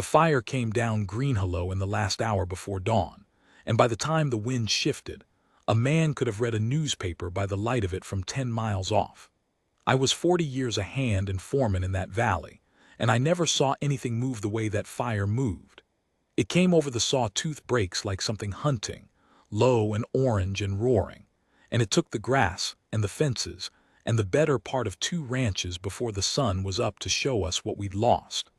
The fire came down green hello in the last hour before dawn, and by the time the wind shifted, a man could have read a newspaper by the light of it from 10 miles off. I was 40 years a hand and foreman in that valley, and I never saw anything move the way that fire moved. It came over the sawtooth breaks like something hunting, low and orange and roaring, and it took the grass and the fences and the better part of 2 ranches before the sun was up to show us what we'd lost.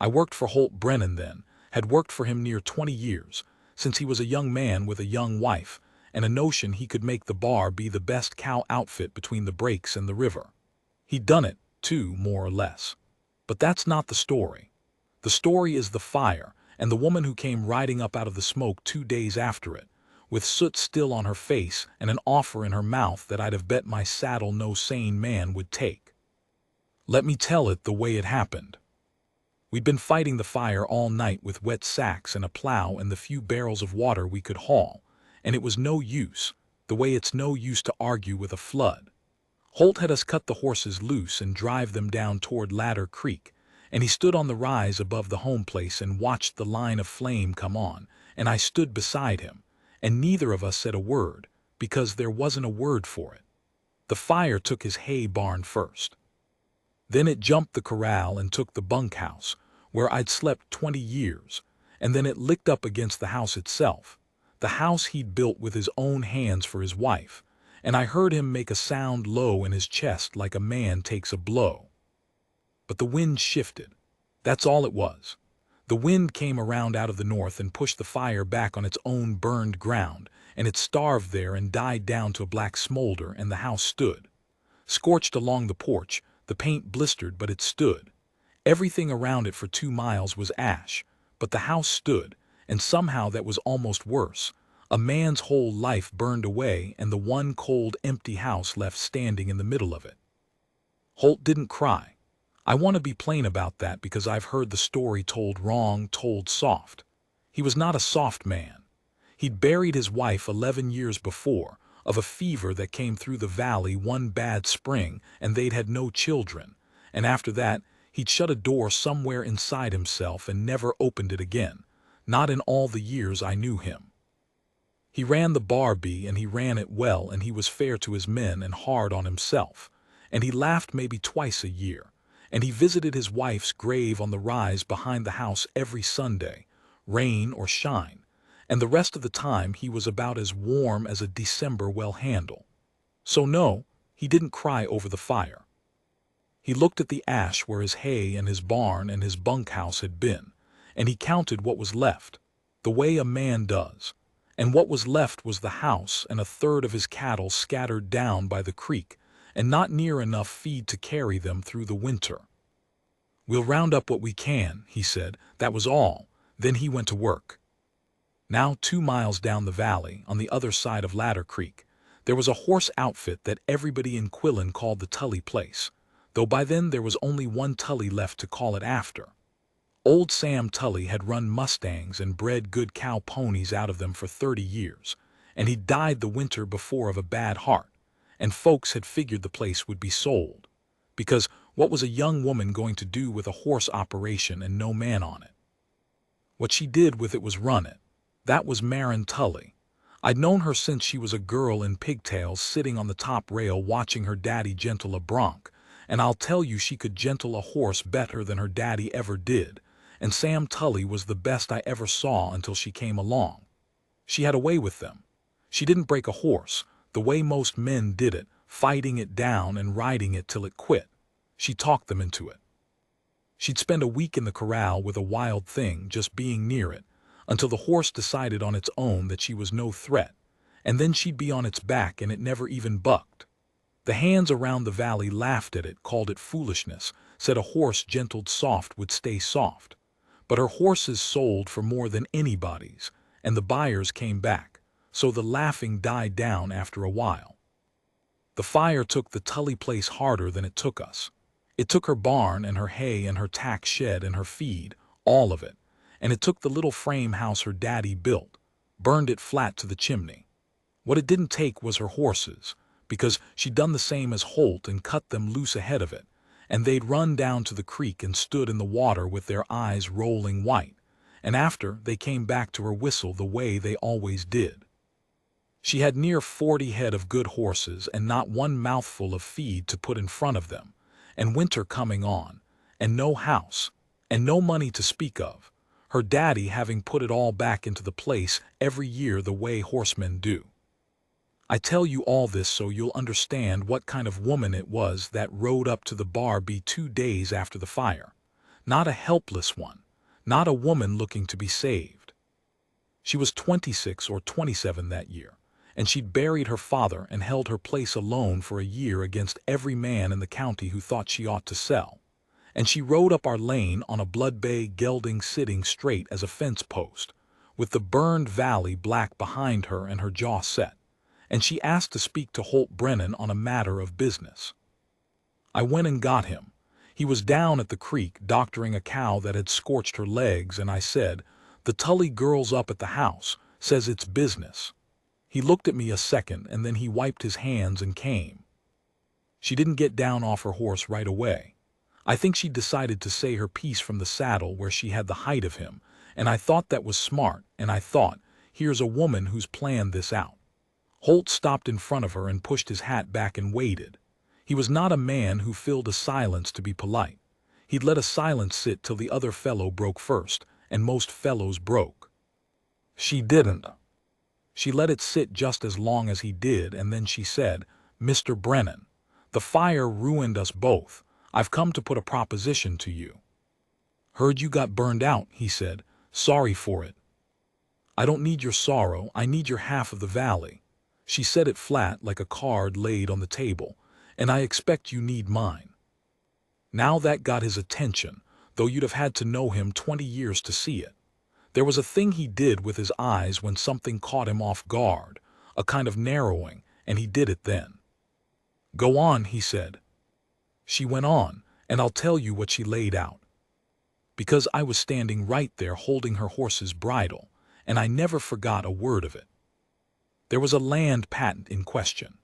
I worked for Holt Brennan then, had worked for him near 20 years, since he was a young man with a young wife, and a notion he could make the bar be the best cow outfit between the breaks and the river. He'd done it, too, more or less. But that's not the story. The story is the fire, and the woman who came riding up out of the smoke 2 days after it, with soot still on her face and an offer in her mouth that I'd have bet my saddle no sane man would take. Let me tell it the way it happened. We'd been fighting the fire all night with wet sacks and a plow and the few barrels of water we could haul, and it was no use, the way it's no use to argue with a flood. Holt had us cut the horses loose and drive them down toward Ladder Creek, and he stood on the rise above the home place and watched the line of flame come on, and I stood beside him, and neither of us said a word, because there wasn't a word for it. The fire took his hay barn first. Then it jumped the corral and took the bunkhouse, where I'd slept 20 years, and then it licked up against the house itself, the house he'd built with his own hands for his wife, and I heard him make a sound low in his chest like a man takes a blow. But the wind shifted. That's all it was. The wind came around out of the north and pushed the fire back on its own burned ground, and it starved there and died down to a black smolder, and the house stood. Scorched along the porch, the paint blistered, but it stood. Everything around it for 2 miles was ash, but the house stood, and somehow that was almost worse. A man's whole life burned away and the one cold, empty house left standing in the middle of it. Holt didn't cry. I want to be plain about that because I've heard the story told wrong, told soft. He was not a soft man. He'd buried his wife 11 years before, of a fever that came through the valley one bad spring, and they'd had no children, and after that, he'd shut a door somewhere inside himself and never opened it again, not in all the years I knew him. He ran the bar bee, and he ran it well, and he was fair to his men and hard on himself, and he laughed maybe twice a year, and he visited his wife's grave on the rise behind the house every Sunday, rain or shine, and the rest of the time he was about as warm as a December well-handle. So no, he didn't cry over the fire. He looked at the ash where his hay and his barn and his bunkhouse had been, and he counted what was left, the way a man does, and what was left was the house and a third of his cattle scattered down by the creek, and not near enough feed to carry them through the winter. "We'll round up what we can," he said. That was all. Then he went to work. Now 2 miles down the valley, on the other side of Ladder Creek, there was a horse outfit that everybody in Quillen called the Tully place, though by then there was only one Tully left to call it after. Old Sam Tully had run mustangs and bred good cow ponies out of them for 30 years, and he died the winter before of a bad heart, and folks had figured the place would be sold, because what was a young woman going to do with a horse operation and no man on it? What she did with it was run it. That was Marin Tully. I'd known her since she was a girl in pigtails sitting on the top rail watching her daddy gentle a bronc, and I'll tell you she could gentle a horse better than her daddy ever did, and Sam Tully was the best I ever saw until she came along. She had a way with them. She didn't break a horse, the way most men did it, fighting it down and riding it till it quit. She talked them into it. She'd spend a week in the corral with a wild thing just being near it, until the horse decided on its own that she was no threat, and then she'd be on its back and it never even bucked. The hands around the valley laughed at it, called it foolishness, said a horse gentled soft would stay soft. But her horses sold for more than anybody's, and the buyers came back, so the laughing died down after a while. The fire took the Tully place harder than it took us. It took her barn and her hay and her tack shed and her feed, all of it, and it took the little frame house her daddy built, burned it flat to the chimney. What it didn't take was her horses, because she'd done the same as Holt and cut them loose ahead of it, and they'd run down to the creek and stood in the water with their eyes rolling white, and after they came back to her whistle the way they always did. She had near 40 head of good horses and not one mouthful of feed to put in front of them, and winter coming on, and no house, and no money to speak of, her daddy having put it all back into the place every year the way horsemen do. I tell you all this so you'll understand what kind of woman it was that rode up to the bar 2 days after the fire. Not a helpless one, not a woman looking to be saved. She was 26 or 27 that year, and she'd buried her father and held her place alone for a year against every man in the county who thought she ought to sell. And she rode up our lane on a blood-bay gelding sitting straight as a fence post, with the burned valley black behind her and her jaw set, and she asked to speak to Holt Brennan on a matter of business. I went and got him. He was down at the creek doctoring a cow that had scorched her legs, and I said, "The Tully girl's up at the house, says it's business." He looked at me a second, and then he wiped his hands and came. She didn't get down off her horse right away. I think she decided to say her piece from the saddle where she had the height of him, and I thought that was smart, and I thought, here's a woman who's planned this out. Holt stopped in front of her and pushed his hat back and waited. He was not a man who filled a silence to be polite. He'd let a silence sit till the other fellow broke first, and most fellows broke. She didn't. She let it sit just as long as he did, and then she said, "Mr. Brennan, the fire ruined us both. I've come to put a proposition to you." "Heard you got burned out," he said. "Sorry for it." "I don't need your sorrow, I need your half of the valley." She said it flat like a card laid on the table, "and I expect you need mine." Now that got his attention, though you'd have had to know him 20 years to see it. There was a thing he did with his eyes when something caught him off guard, a kind of narrowing, and he did it then. "Go on," he said. She went on, and I'll tell you what she laid out. Because I was standing right there holding her horse's bridle, and I never forgot a word of it. There was a land patent in question.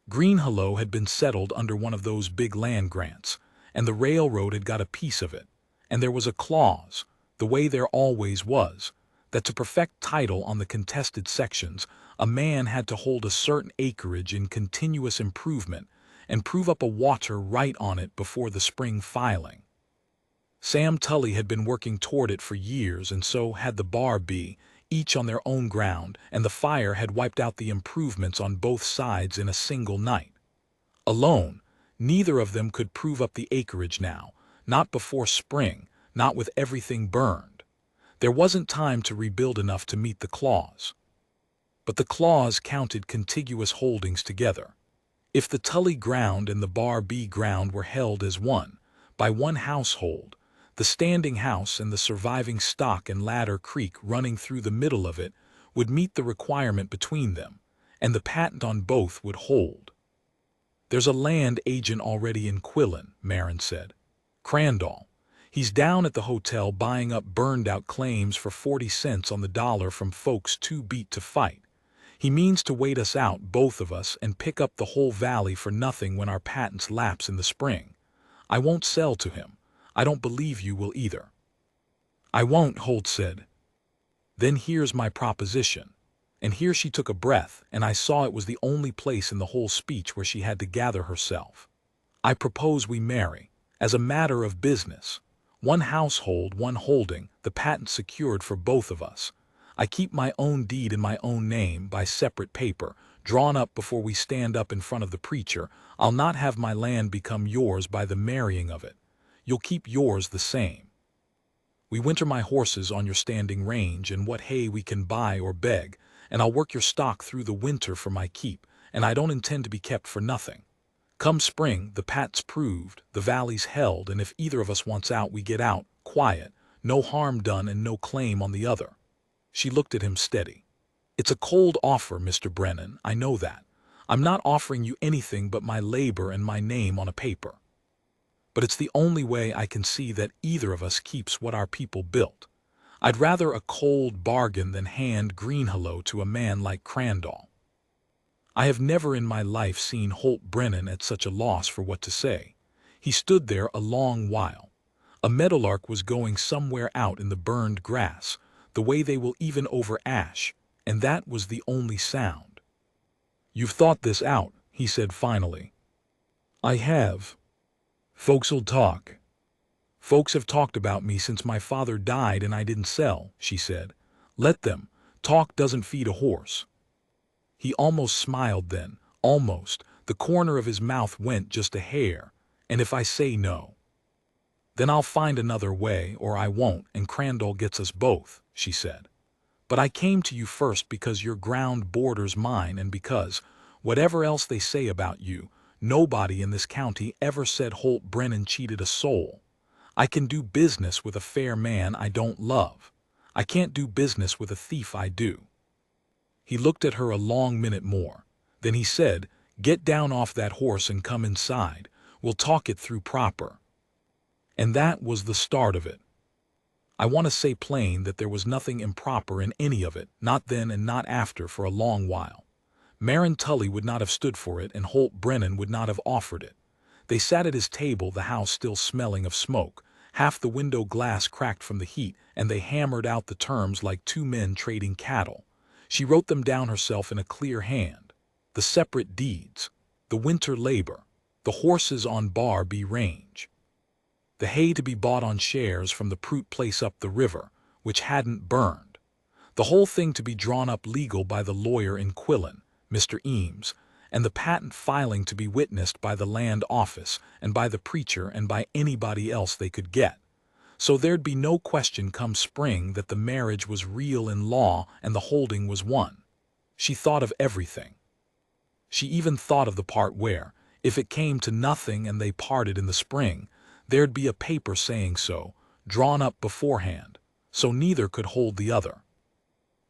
Greenhollow had been settled under one of those big land grants, and the railroad had got a piece of it, and there was a clause, the way there always was, that to perfect title on the contested sections, a man had to hold a certain acreage in continuous improvement and prove up a water right on it before the spring filing. Sam Tully had been working toward it for years, and so had the Bar B, each on their own ground, and the fire had wiped out the improvements on both sides in a single night. Alone, neither of them could prove up the acreage now, not before spring, not with everything burned. There wasn't time to rebuild enough to meet the clause. But the clause counted contiguous holdings together. If the Tully ground and the Bar B ground were held as one, by one household, the standing house and the surviving stock and ladder creek running through the middle of it would meet the requirement between them, and the patent on both would hold. "There's a land agent already in Quillen," Marin said. "Crandall. He's down at the hotel buying up burned-out claims for 40 cents on the dollar from folks too beat to fight. He means to wait us out, both of us, and pick up the whole valley for nothing when our patents lapse in the spring. I won't sell to him. I don't believe you will either." "I won't," Holt said. "Then here's my proposition." And here she took a breath, and I saw it was the only place in the whole speech where she had to gather herself. "I propose we marry, as a matter of business. One household, one holding, the patent secured for both of us. I keep my own deed in my own name, by separate paper, drawn up before we stand up in front of the preacher. I'll not have my land become yours by the marrying of it. You'll keep yours the same. We winter my horses on your standing range and what hay we can buy or beg, and I'll work your stock through the winter for my keep, and I don't intend to be kept for nothing. Come spring, the pat's proved, the valley's held, and if either of us wants out, we get out, quiet, no harm done and no claim on the other." She looked at him steady. "It's a cold offer, Mr. Brennan, I know that. I'm not offering you anything but my labor and my name on a paper. But it's the only way I can see that either of us keeps what our people built. I'd rather a cold bargain than hand Greenhollow to a man like Crandall." I have never in my life seen Holt Brennan at such a loss for what to say. He stood there a long while. A meadowlark was going somewhere out in the burned grass, the way they will even over ash, and that was the only sound. "You've thought this out," he said finally. "I have. Folks'll talk. Folks have talked about me since my father died and I didn't sell," she said. "Let them. Talk doesn't feed a horse." He almost smiled then, almost. The corner of his mouth went just a hair. "And if I say no, then I'll find another way, or I won't, and Crandall gets us both," she said. "But I came to you first because your ground borders mine and because, whatever else they say about you, nobody in this county ever said Holt Brennan cheated a soul. I can do business with a fair man I don't love. I can't do business with a thief I do." He looked at her a long minute more. Then he said, "Get down off that horse and come inside. We'll talk it through proper." And that was the start of it. I want to say plain that there was nothing improper in any of it, not then and not after for a long while. Marin Tully would not have stood for it and Holt Brennan would not have offered it. They sat at his table, the house still smelling of smoke, half the window glass cracked from the heat, and they hammered out the terms like two men trading cattle. She wrote them down herself in a clear hand. The separate deeds, the winter labor, the horses on Bar B range, the hay to be bought on shares from the Prout place up the river, which hadn't burned, the whole thing to be drawn up legal by the lawyer in Quillen, Mr. Eames, and the patent filing to be witnessed by the land office and by the preacher and by anybody else they could get. So there'd be no question come spring that the marriage was real in law and the holding was one. She thought of everything. She even thought of the part where, if it came to nothing and they parted in the spring, there'd be a paper saying so, drawn up beforehand, so neither could hold the other.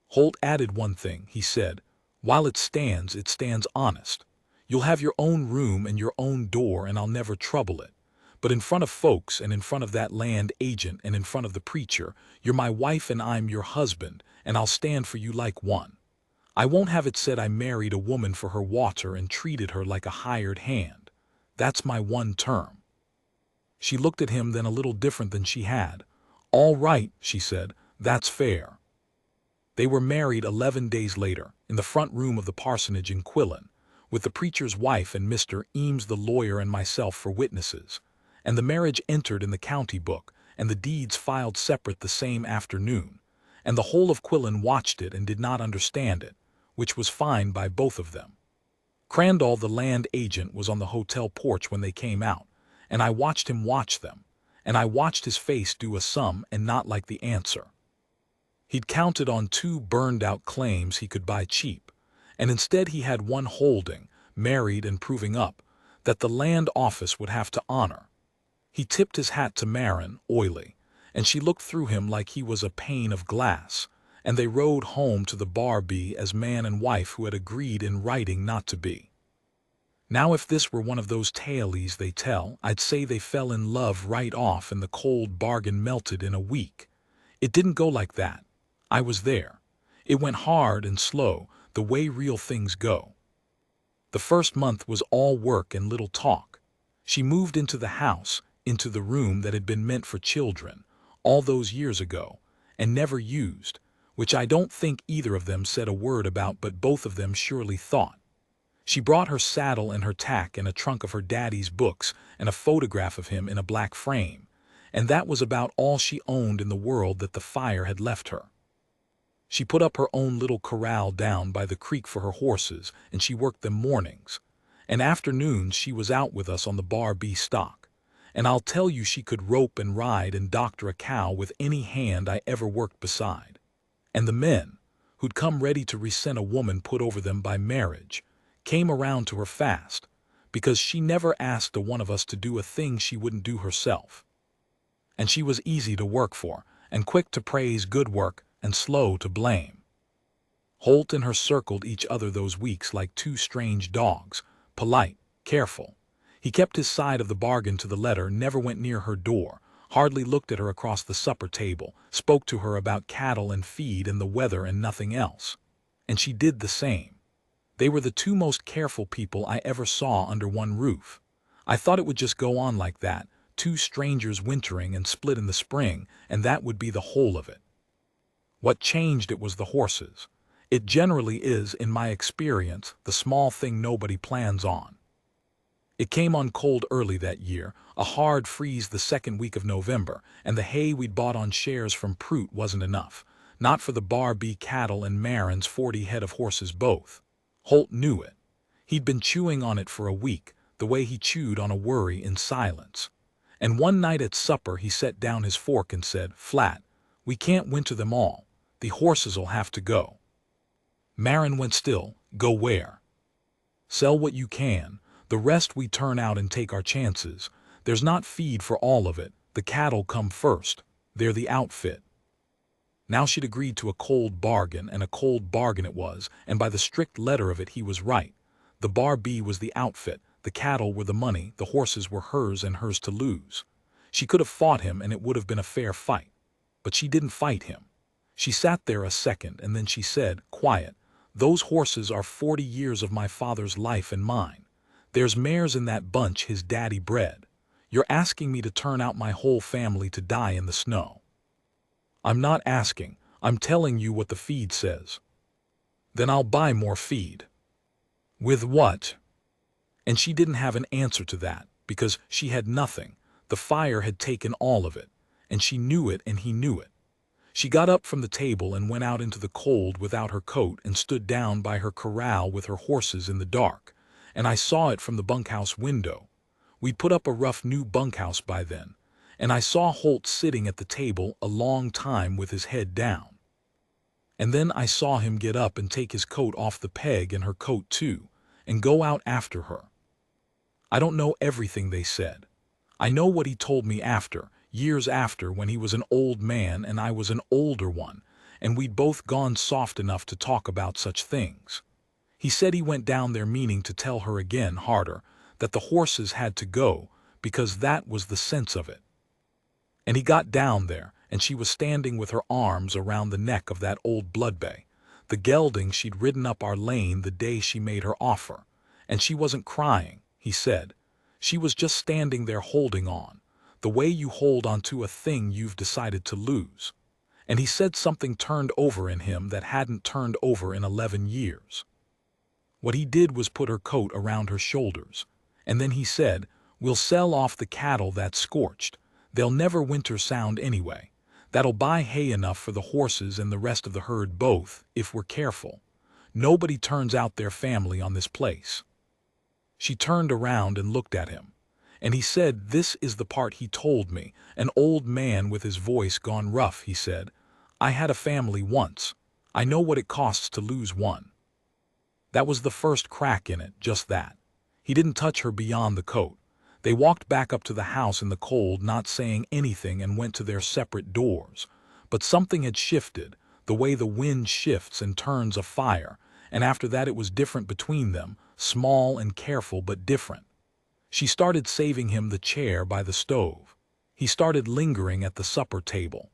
Holt added one thing, he said. "While it stands honest. You'll have your own room and your own door and I'll never trouble it. But in front of folks and in front of that land agent and in front of the preacher, you're my wife and I'm your husband, and I'll stand for you like one. I won't have it said I married a woman for her water and treated her like a hired hand. That's my one term." She looked at him then a little different than she had. "All right," she said, "that's fair." They were married 11 days later, in the front room of the parsonage in Quillen, with the preacher's wife and Mr. Eames the lawyer and myself for witnesses, and the marriage entered in the county book, and the deeds filed separate the same afternoon, and the whole of Quillen watched it and did not understand it, which was fine by both of them. Crandall, the land agent, was on the hotel porch when they came out, and I watched him watch them, and I watched his face do a sum and not like the answer. He'd counted on 2 burned-out claims he could buy cheap, and instead he had one holding, married and proving up, that the land office would have to honor. He tipped his hat to Marin, oily, and she looked through him like he was a pane of glass, and they rode home to the Bar B as man and wife who had agreed in writing not to be. Now if this were one of those tales they tell, I'd say they fell in love right off and the cold bargain melted in a week. It didn't go like that. I was there. It went hard and slow, the way real things go. The first month was all work and little talk. She moved into the house, into the room that had been meant for children, all those years ago, and never used, which I don't think either of them said a word about, but both of them surely thought. She brought her saddle and her tack and a trunk of her daddy's books and a photograph of him in a black frame, and that was about all she owned in the world that the fire had left her. She put up her own little corral down by the creek for her horses, and she worked them mornings. And afternoons she was out with us on the Bar B stock. And I'll tell you she could rope and ride and doctor a cow with any hand I ever worked beside. And the men, who'd come ready to resent a woman put over them by marriage, came around to her fast, because she never asked a one of us to do a thing she wouldn't do herself. And she was easy to work for, and quick to praise good work, and slow to blame. Holt and her circled each other those weeks like 2 strange dogs, polite, careful. He kept his side of the bargain to the letter, never went near her door, hardly looked at her across the supper table, spoke to her about cattle and feed and the weather and nothing else. And she did the same. They were the 2 most careful people I ever saw under one roof. I thought it would just go on like that, two strangers wintering and split in the spring, and that would be the whole of it. What changed it was the horses. It generally is, in my experience, the small thing nobody plans on. It came on cold early that year, a hard freeze the second week of November, and the hay we'd bought on shares from Prout wasn't enough, not for the Bar B cattle and Marin's 40 head of horses both. Holt knew it. He'd been chewing on it for a week, the way he chewed on a worry, in silence. And one night at supper he set down his fork and said, flat, "We can't winter them all. The horses'll have to go." Marin went still. "Go where?" "Sell what you can. The rest we turn out and take our chances. There's not feed for all of it. The cattle come first. They're the outfit." Now she'd agreed to a cold bargain, and a cold bargain it was, and by the strict letter of it he was right. The Bar B was the outfit, the cattle were the money, the horses were hers and hers to lose. She could have fought him and it would have been a fair fight. But she didn't fight him. She sat there a second and then she said, quiet, "Those horses are 40 years of my father's life and mine. There's mares in that bunch his daddy bred. You're asking me to turn out my whole family to die in the snow." "I'm not asking. I'm telling you what the feed says." "Then I'll buy more feed." "With what?" And she didn't have an answer to that, because she had nothing. The fire had taken all of it, and she knew it and he knew it. She got up from the table and went out into the cold without her coat and stood down by her corral with her horses in the dark, and I saw it from the bunkhouse window. We'd put up a rough new bunkhouse by then, and I saw Holt sitting at the table a long time with his head down. And then I saw him get up and take his coat off the peg and her coat too, and go out after her. I don't know everything they said. I know what he told me after, years after, when he was an old man and I was an older one, and we'd both gone soft enough to talk about such things. He said he went down there meaning to tell her again, harder, that the horses had to go, because that was the sense of it. And he got down there, and she was standing with her arms around the neck of that old bloodbay, the gelding she'd ridden up our lane the day she made her offer. And she wasn't crying, he said. She was just standing there holding on, the way you hold onto a thing you've decided to lose. And he said something turned over in him that hadn't turned over in 11 years. What he did was put her coat around her shoulders, and then he said, "We'll sell off the cattle that's scorched. They'll never winter sound anyway. That'll buy hay enough for the horses and the rest of the herd both, if we're careful. Nobody turns out their family on this place." She turned around and looked at him, and he said, "This is the part he told me." An old man with his voice gone rough, he said, "I had a family once. I know what it costs to lose one." That was the first crack in it, just that. He didn't touch her beyond the coat. They walked back up to the house in the cold, not saying anything, and went to their separate doors. But something had shifted, the way the wind shifts and turns a fire, and after that it was different between them, small and careful but different. She started saving him the chair by the stove. He started lingering at the supper table.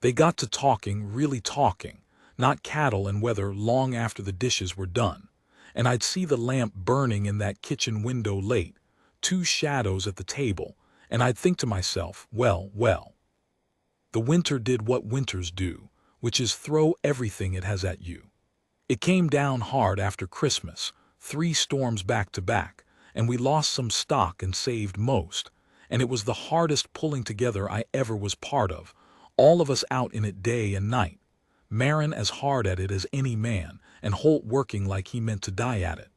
They got to talking, really talking, not cattle and weather, long after the dishes were done. And I'd see the lamp burning in that kitchen window late, two shadows at the table, and I'd think to myself, well, well. The winter did what winters do, which is throw everything it has at you. It came down hard after Christmas, 3 storms back to back, and we lost some stock and saved most, and it was the hardest pulling together I ever was part of, all of us out in it day and night, Marin as hard at it as any man, and Holt working like he meant to die at it.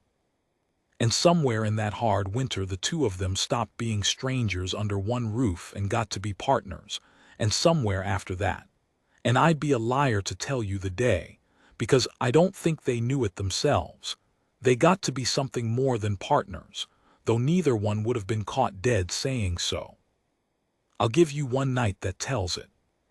And somewhere in that hard winter the two of them stopped being strangers under one roof and got to be partners, and somewhere after that. And I'd be a liar to tell you the day, because I don't think they knew it themselves. They got to be something more than partners, though neither one would have been caught dead saying so. I'll give you one night that tells it.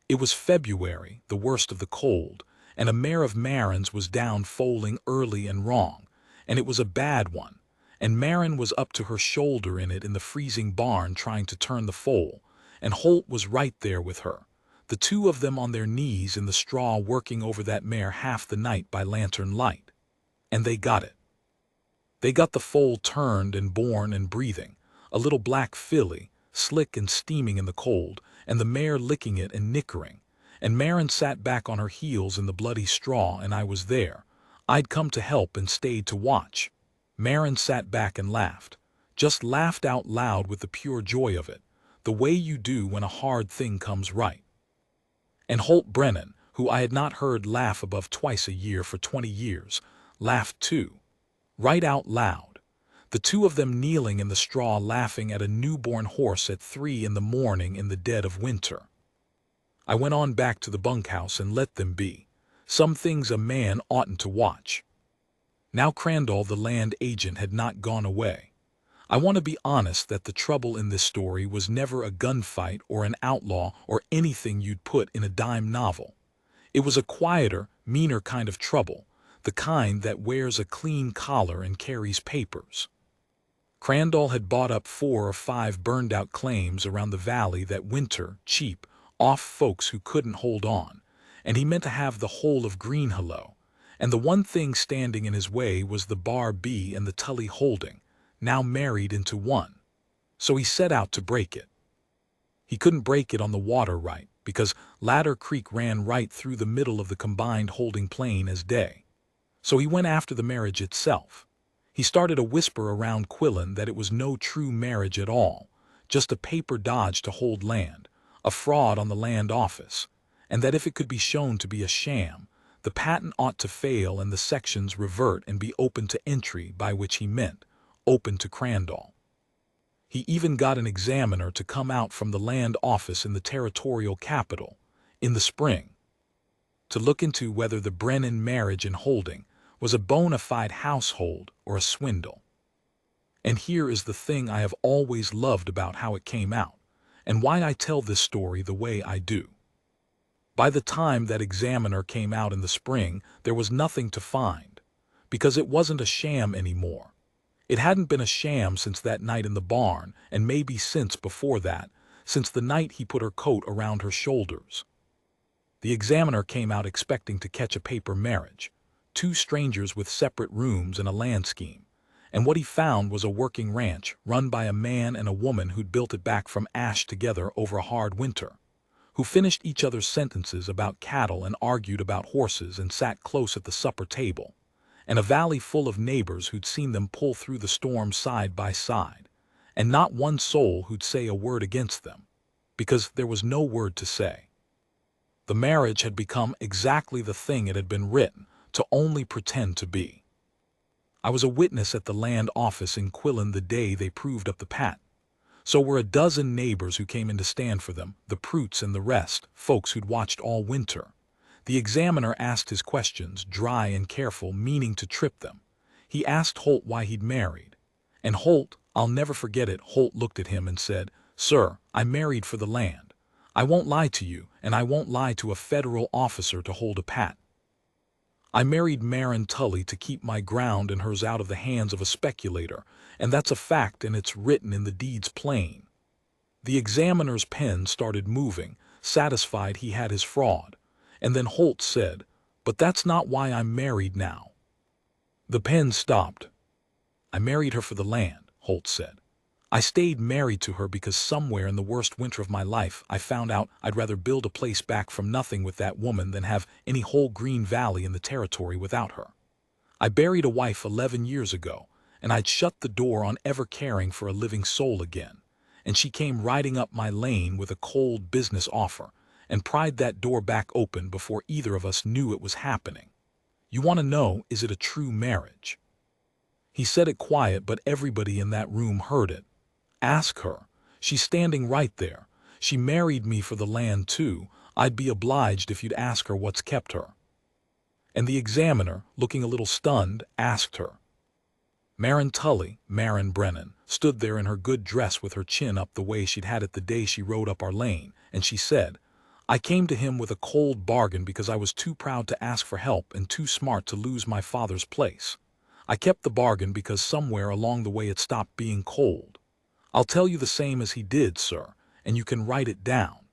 It was February, the worst of the cold, and a mare of Marin's was down foaling early and wrong, and it was a bad one, and Marin was up to her shoulder in it in the freezing barn trying to turn the foal, and Holt was right there with her, the two of them on their knees in the straw working over that mare half the night by lantern light. And they got it. They got the foal turned and born and breathing, a little black filly, slick and steaming in the cold, and the mare licking it and nickering. And Marin sat back on her heels in the bloody straw, and I was there. I'd come to help and stayed to watch. Marin sat back and laughed. Just laughed out loud with the pure joy of it, the way you do when a hard thing comes right. And Holt Brennan, who I had not heard laugh above twice a year for 20 years, laughed too, right out loud. The two of them kneeling in the straw laughing at a newborn horse at 3 in the morning in the dead of winter. I went on back to the bunkhouse and let them be. Some things a man oughtn't to watch. Now Crandall, the land agent, had not gone away. I want to be honest that the trouble in this story was never a gunfight or an outlaw or anything you'd put in a dime novel. It was a quieter, meaner kind of trouble, the kind that wears a clean collar and carries papers. Crandall had bought up 4 or 5 burned-out claims around the valley that winter, cheap, off folks who couldn't hold on, and he meant to have the whole of Greenhollow, and the one thing standing in his way was the Bar B and the Tully holding, now married into one. So he set out to break it. He couldn't break it on the water right, because Ladder Creek ran right through the middle of the combined holding plain as day. So he went after the marriage itself. He started a whisper around Quillen that it was no true marriage at all, just a paper dodge to hold land, a fraud on the land office, and that if it could be shown to be a sham, the patent ought to fail and the sections revert and be open to entry, by which he meant open to Crandall. He even got an examiner to come out from the land office in the territorial capital, in the spring, to look into whether the Brennan marriage and holding was a bona fide household or a swindle. And here is the thing I have always loved about how it came out, and why I tell this story the way I do. By the time that examiner came out in the spring, there was nothing to find, because it wasn't a sham anymore. It hadn't been a sham since that night in the barn, and maybe since before that, since the night he put her coat around her shoulders. The examiner came out expecting to catch a paper marriage, 2 strangers with separate rooms and a land scheme, and what he found was a working ranch run by a man and a woman who'd built it back from ash together over a hard winter, who finished each other's sentences about cattle and argued about horses and sat close at the supper table, and a valley full of neighbors who'd seen them pull through the storm side by side, and not one soul who'd say a word against them, because there was no word to say. The marriage had become exactly the thing it had been written to only pretend to be. I was a witness at the land office in Quillen the day they proved up the patent. So were a dozen neighbors who came in to stand for them, the Proots and the rest, folks who'd watched all winter. The examiner asked his questions, dry and careful, meaning to trip them. He asked Holt why he'd married. And Holt, I'll never forget it, Holt looked at him and said, "Sir, I married for the land. I won't lie to you, and I won't lie to a federal officer to hold a patent. I married Marin Tully to keep my ground and hers out of the hands of a speculator, and that's a fact and it's written in the deeds plain." The examiner's pen started moving, satisfied he had his fraud, and then Holt said, "But that's not why I'm married now." The pen stopped. "I married her for the land," Holt said. "I stayed married to her because somewhere in the worst winter of my life I found out I'd rather build a place back from nothing with that woman than have any whole green valley in the territory without her. I buried a wife 11 years ago, and I'd shut the door on ever caring for a living soul again, and she came riding up my lane with a cold business offer, and pried that door back open before either of us knew it was happening. You want to know, is it a true marriage?" He said it quiet, but everybody in that room heard it. "Ask her. She's standing right there. She married me for the land too. I'd be obliged if you'd ask her what's kept her." And the examiner, looking a little stunned, asked her. Marin Tully, Marin Brennan, stood there in her good dress with her chin up the way she'd had it the day she rode up our lane, and she said, "I came to him with a cold bargain because I was too proud to ask for help and too smart to lose my father's place. I kept the bargain because somewhere along the way it stopped being cold. I'll tell you the same as he did, sir, and you can write it down.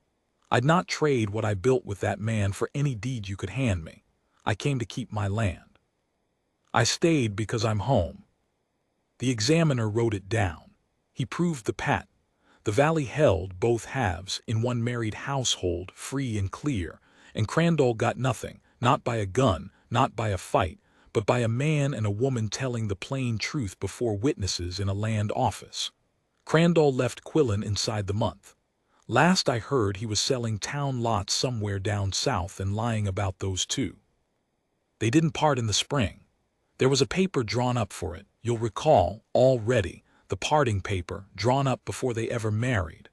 I'd not trade what I built with that man for any deed you could hand me. I came to keep my land. I stayed because I'm home." The examiner wrote it down. He proved the pat. The valley held both halves in one married household, free and clear, and Crandall got nothing, not by a gun, not by a fight, but by a man and a woman telling the plain truth before witnesses in a land office. Crandall left Quillen inside the month. Last I heard he was selling town lots somewhere down south and lying about those too. They didn't part in the spring. There was a paper drawn up for it, you'll recall, all ready, the parting paper, drawn up before they ever married.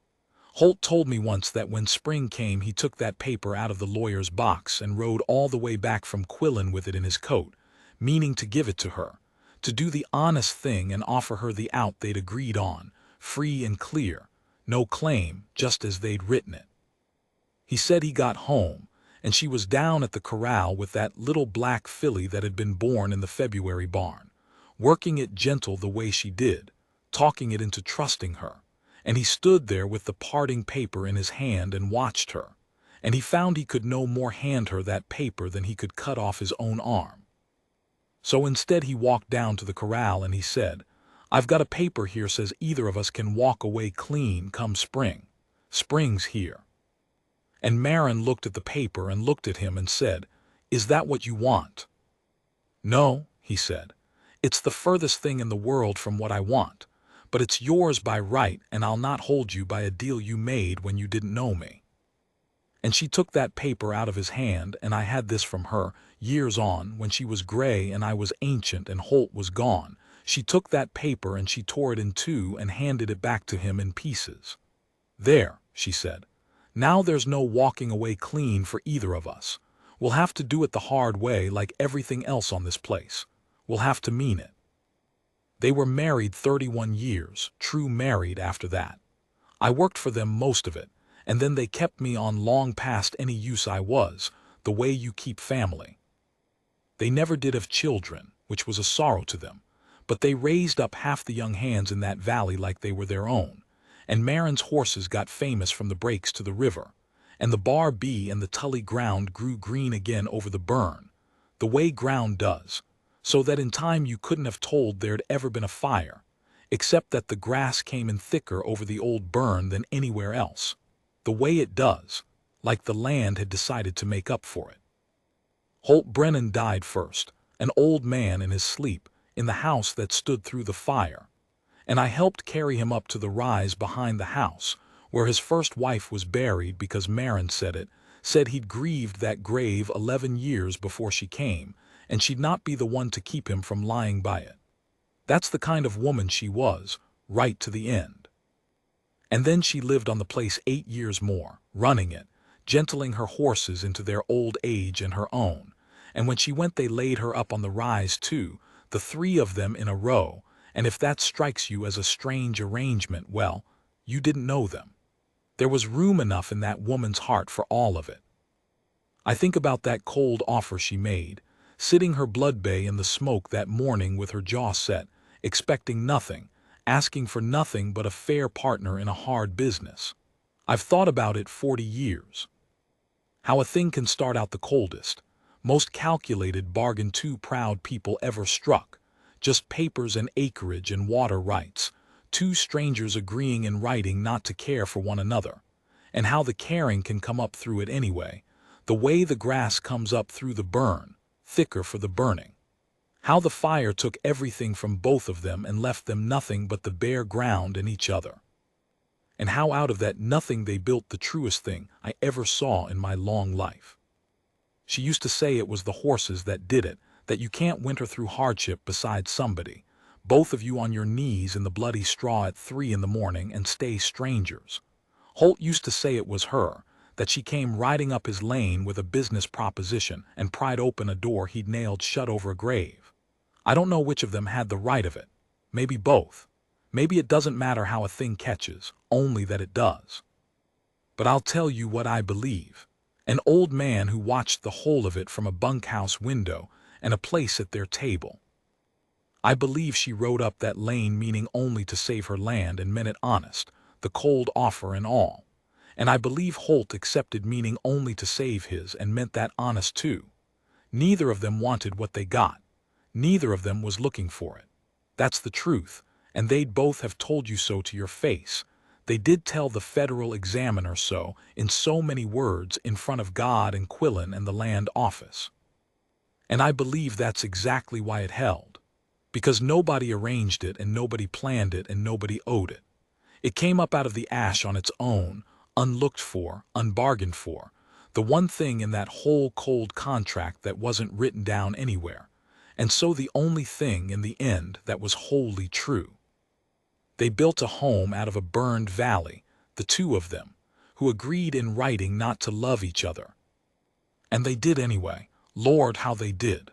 Holt told me once that when spring came he took that paper out of the lawyer's box and rode all the way back from Quillen with it in his coat, meaning to give it to her, to do the honest thing and offer her the out they'd agreed on, free and clear, no claim, just as they'd written it. He said he got home, and she was down at the corral with that little black filly that had been born in the February barn, working it gentle the way she did, talking it into trusting her, and he stood there with the parting paper in his hand and watched her, and he found he could no more hand her that paper than he could cut off his own arm. So instead he walked down to the corral and he said, "I've got a paper here says either of us can walk away clean come spring. Spring's here." And Marin looked at the paper and looked at him and said, "Is that what you want?" "No," he said. "It's the furthest thing in the world from what I want, but it's yours by right and I'll not hold you by a deal you made when you didn't know me." And she took that paper out of his hand, and I had this from her, years on, when she was gray and I was ancient and Holt was gone. She took that paper and she tore it in two and handed it back to him in pieces. "There," she said. "Now there's no walking away clean for either of us. We'll have to do it the hard way like everything else on this place. We'll have to mean it." They were married 31 years, true married after that. I worked for them most of it, and then they kept me on long past any use I was, the way you keep family. They never did have children, which was a sorrow to them, but they raised up half the young hands in that valley like they were their own, and Marin's horses got famous from the breaks to the river, and the bar bee and the tully ground grew green again over the burn, the way ground does, so that in time you couldn't have told there'd ever been a fire, except that the grass came in thicker over the old burn than anywhere else, the way it does, like the land had decided to make up for it. Holt Brennan died first, an old man in his sleep, in the house that stood through the fire, and I helped carry him up to the rise behind the house, where his first wife was buried because Marin said he'd grieved that grave 11 years before she came, and she'd not be the one to keep him from lying by it. That's the kind of woman she was, right to the end. And then she lived on the place 8 years more, running it, gentling her horses into their old age and her own, and when she went they laid her up on the rise too, the 3 of them in a row, and if that strikes you as a strange arrangement, well, you didn't know them. There was room enough in that woman's heart for all of it. I think about that cold offer she made, sitting her blood bay in the smoke that morning with her jaw set, expecting nothing, asking for nothing but a fair partner in a hard business. I've thought about it 40 years. How a thing can start out the coldest, most calculated bargain 2 proud people ever struck, just papers and acreage and water rights, 2 strangers agreeing in writing not to care for one another, and how the caring can come up through it anyway, the way the grass comes up through the burn, thicker for the burning. How the fire took everything from both of them and left them nothing but the bare ground and each other. And how out of that nothing they built the truest thing I ever saw in my long life. She used to say it was the horses that did it, that you can't winter through hardship beside somebody, both of you on your knees in the bloody straw at 3 in the morning and stay strangers. Holt used to say it was her, that she came riding up his lane with a business proposition and pried open a door he'd nailed shut over a grave. I don't know which of them had the right of it. Maybe both. Maybe it doesn't matter how a thing catches, only that it does. But I'll tell you what I believe. An old man who watched the whole of it from a bunkhouse window and a place at their table. I believe she rode up that lane meaning only to save her land and meant it honest, the cold offer and all. And I believe Holt accepted meaning only to save his and meant that honest too. Neither of them wanted what they got. Neither of them was looking for it. That's the truth, and they'd both have told you so to your face. They did tell the federal examiner so, in so many words, in front of God and Quillen and the land office. And I believe that's exactly why it held. Because nobody arranged it and nobody planned it and nobody owed it. It came up out of the ash on its own, unlooked for, unbargained for, the one thing in that whole cold contract that wasn't written down anywhere, and so the only thing in the end that was wholly true. They built a home out of a burned valley, the two of them, who agreed in writing not to love each other. And they did anyway. Lord, how they did.